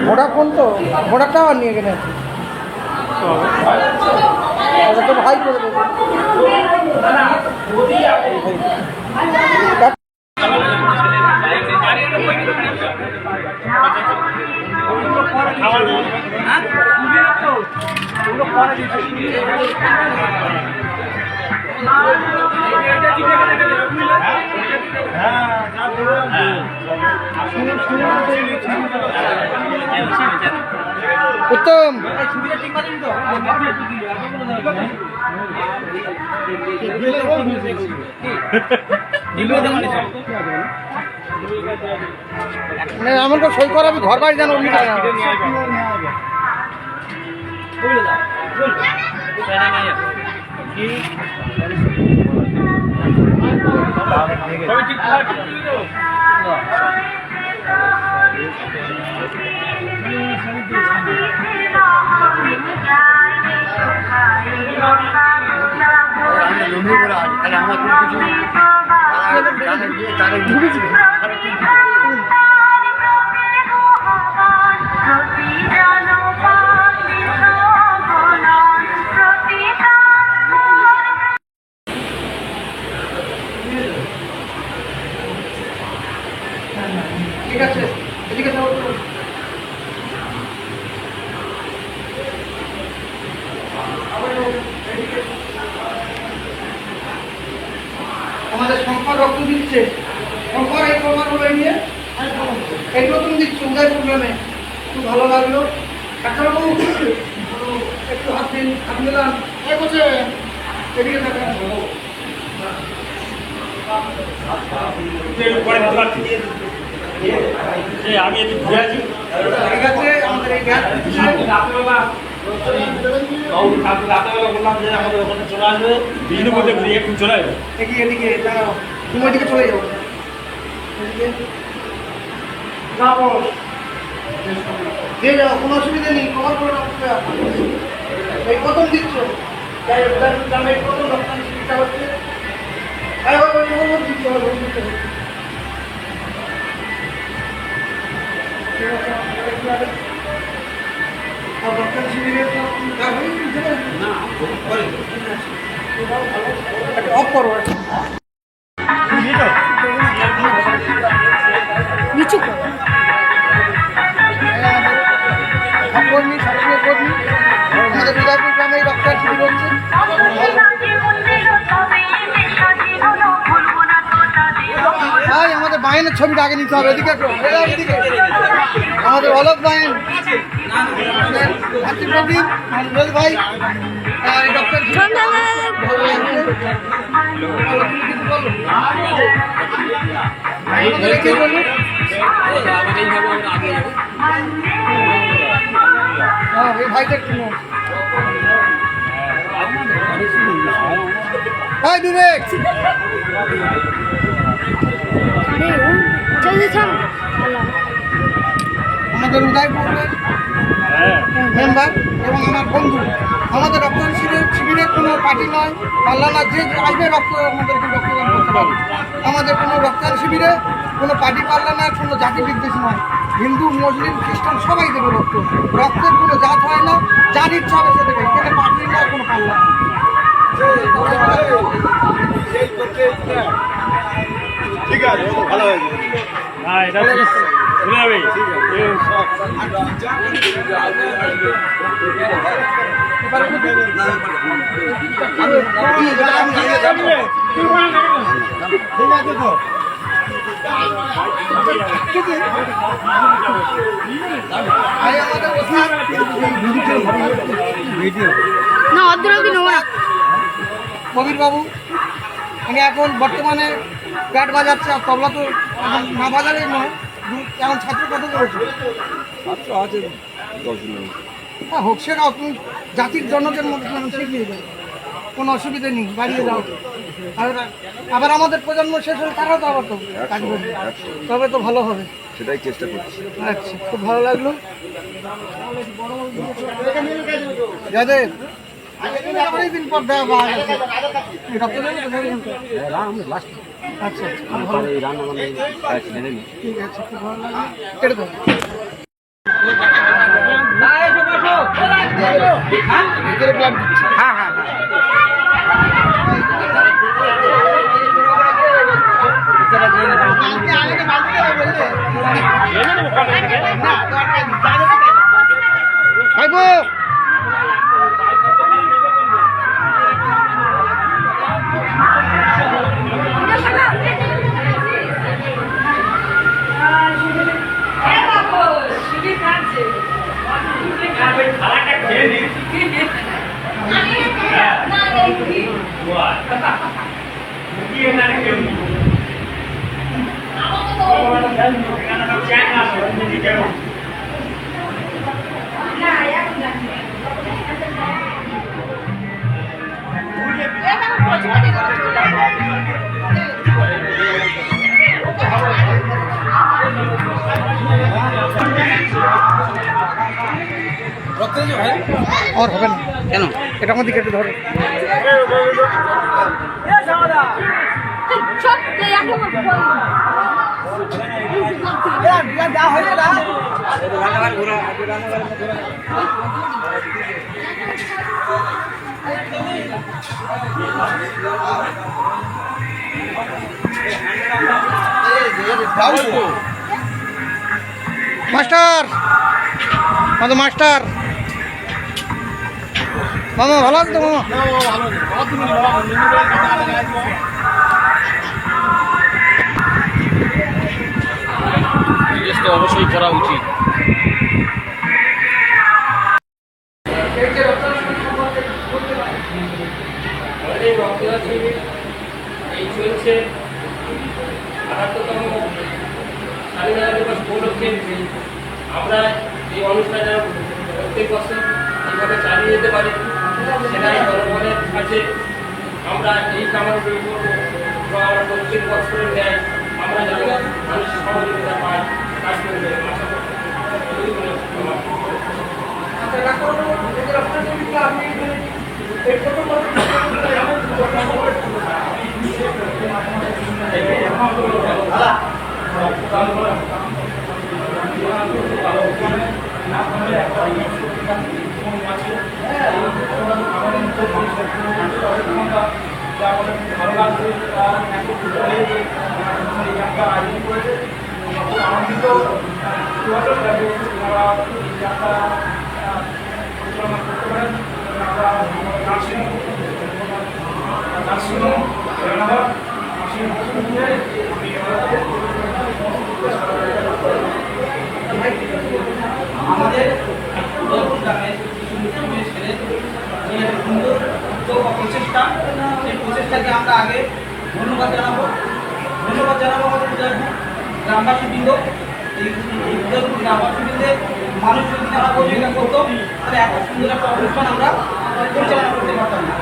Vodafone তো ভোডাটাও আর নিয়ে গেলে তো ভাই করে দেবে। উত্তম এমন করে সই করাবি ঘর বাড়ি যেন ঠিক আছে এদিকে আমাদের শঙ্কর রক্ত দিচ্ছে শঙ্কর এই প্রমাণগুলো নিয়ে এগুলো তুমি দিচ্ছ উদয় প্রোগ্রামে খুব ভালো লাগলো ডাক্তারবাবু একটু হাত দিলাম বলছে এদিকে থাকা আমি ঘুরে আছি ঠিক আছে আমাদের এই বললাম যে আমাদের ওখানে চলে আসবে বিজলি করতে একটু চলে আসবে এদিকে এদিকে তুমি ওইদিকে চলে যাবো দিয়ে যাও কোনো অসুবিধা নেই কভার করে রাখতে এই প্রথম দিচ্ছ গ্রামের প্রথম রপ্তানি চিকিৎসা হচ্ছে অফ করো নিচু করো কর্মী সক্রিয় কর্মী আমাদের উদয়পুর গ্রামে রক্তার শিবির হচ্ছে ভাই আমাদের বাহিনের ছবিটা আগে নিতে হবে এদিকে এদিকে আমাদের অলোক বাহিন ভাই ডক্টর ভাইটা একটু হাই বিবেক আমাদের উদয়পুরের মেম্বার এবং আমার বন্ধু আমাদের রক্তদান শিবিরের কোনো পার্টি নয় পাল্লা না যে আসবে রক্ত আমাদেরকে রক্তদান করতে পারে আমাদের কোনো রক্তদান শিবিরে কোনো পার্টি পাল্লা না কোনো জাতি বিদ্বেষ নয় হিন্দু মুসলিম খ্রিস্টান সবাই দেবে রক্তের কোনো জাত হয় না যার ইচ্ছা হবে সে দেবে এখানে পার্টি নয় কোনো পাল্লা ঠিক আছে ভালো হয়েছে হ্যাঁ এটা চলে যাবে ঠিক আছে তো না অদ্রদিন ওরা কবির বাবু উনি এখন বর্তমানে ব্যাট বাজাচ্ছে আর তবলা তো এখন না বাজারেই নয় এখন ছাত্র কত করেছে ছাত্র আছে 10 জন হ্যাঁ হোক শেখাও তুমি জাতির জনকের মধ্যে শিখিয়ে দেবে কোনো অসুবিধা নেই বাড়িয়ে দাও আর আবার আমাদের প্রজন্ম শেষ হলে তারাও তো আবার তো কাজ করবে তবে তো ভালো হবে সেটাই চেষ্টা করছি আচ্ছা খুব ভালো লাগলো যাদের অনেকদিন পর দেওয়া পাওয়া গেছে আচ্ছা আচ্ছা ঠিক আছে খুব ভালো লাগলো কেটে দাও খাইবো থালাটা খেয়ে নিই মুখিয়ে না কেউ নেই আর হবে না কেন এটা আমাদের কেটে ধরো মাস্টার আমাদের মাস্টার মামা ভালো আছে তো মামা জিনিসটা অবশ্যই করা উচিত। এই চলছে ৭৮তম স্বাধীনতা দিবস উপলক্ষে আমরা এই অনুষ্ঠানটা প্রত্যেক বছর এইভাবে চালিয়ে যেতে পারি সেটাই জনগণের কাছে আমরা এই কামনা করব এবং আমরা প্রত্যেক বছরের ন্যায় আমরা যেন মানুষের সহযোগিতা পাই কাজ করবে আশা আমাদের গ্রামের ছেলে সুন্দর উদ্যোগ বা প্রচেষ্টা সেই প্রচেষ্টাকে আমরা আগে ধন্যবাদ জানাবো আমাদের উদয়পুর গ্রামবাসীবৃন্দ এই উদয়পুর গ্রামবাসীবৃন্দের মানুষ যদি তারা পরিচালনা করতো তাহলে এত সুন্দর একটা অনুষ্ঠান আমরা পরিচালনা করতে পারতাম না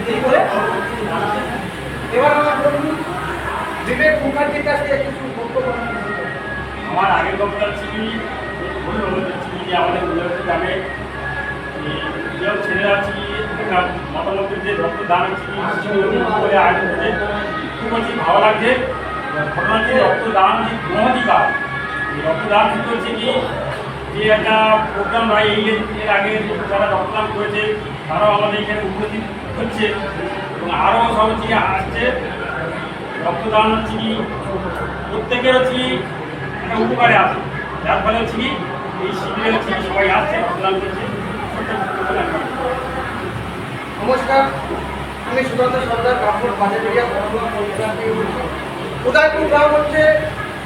এই করে এবার আমরা বিবেক মুখার্জির কাছে কিছু বক্তব্য আমার আগের বক্তা ছিলি যে আমাদের উদয়পুর গ্রামে যেসব ছেলেরা ছিলি মতামতের যে রক্তদান করে আয়োজন করে খুব ভালো লাগছে ঘটনা হচ্ছে রক্তদান যে গ্রহাধিকার রক্তদান হচ্ছে কি যে একটা প্রোগ্রাম হয় এর আগে যারা রক্তদান করেছে তারাও আমাদের এখানে উপস্থিত হচ্ছে এবং আরও সব হচ্ছে আসছে রক্তদান হচ্ছে কি প্রত্যেকের হচ্ছে একটা উপকারে আসে যার ফলে হচ্ছে কি এই শিবিরে হচ্ছে কি সবাই আসছে রক্তদান করছে নমস্কার আমি সুকান্ত সর্দার কাপড় বাজার এরিয়া উদয়পুর গ্রাম হচ্ছে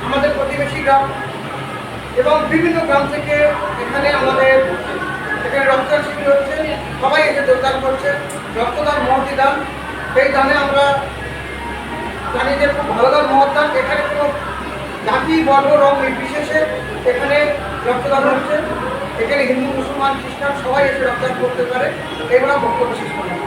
আমাদের প্রতিবেশী গ্রাম এবং বিভিন্ন গ্রাম থেকে এখানে আমাদের এখানে রক্তদান শিবির হচ্ছে সবাই এসে যোগদান করছে রক্তদান মহতি দান সেই দানে আমরা জানি যে খুব ভালো দান মহৎ দান এখানে কোনো জাতি বর্ণ রং নির্বিশেষে এখানে রক্তদান হচ্ছে এখানে হিন্দু মুসলমান খ্রিস্টান সবাই এসে রক্তদান করতে পারে এগুলো বক্তব্য শেষ করলাম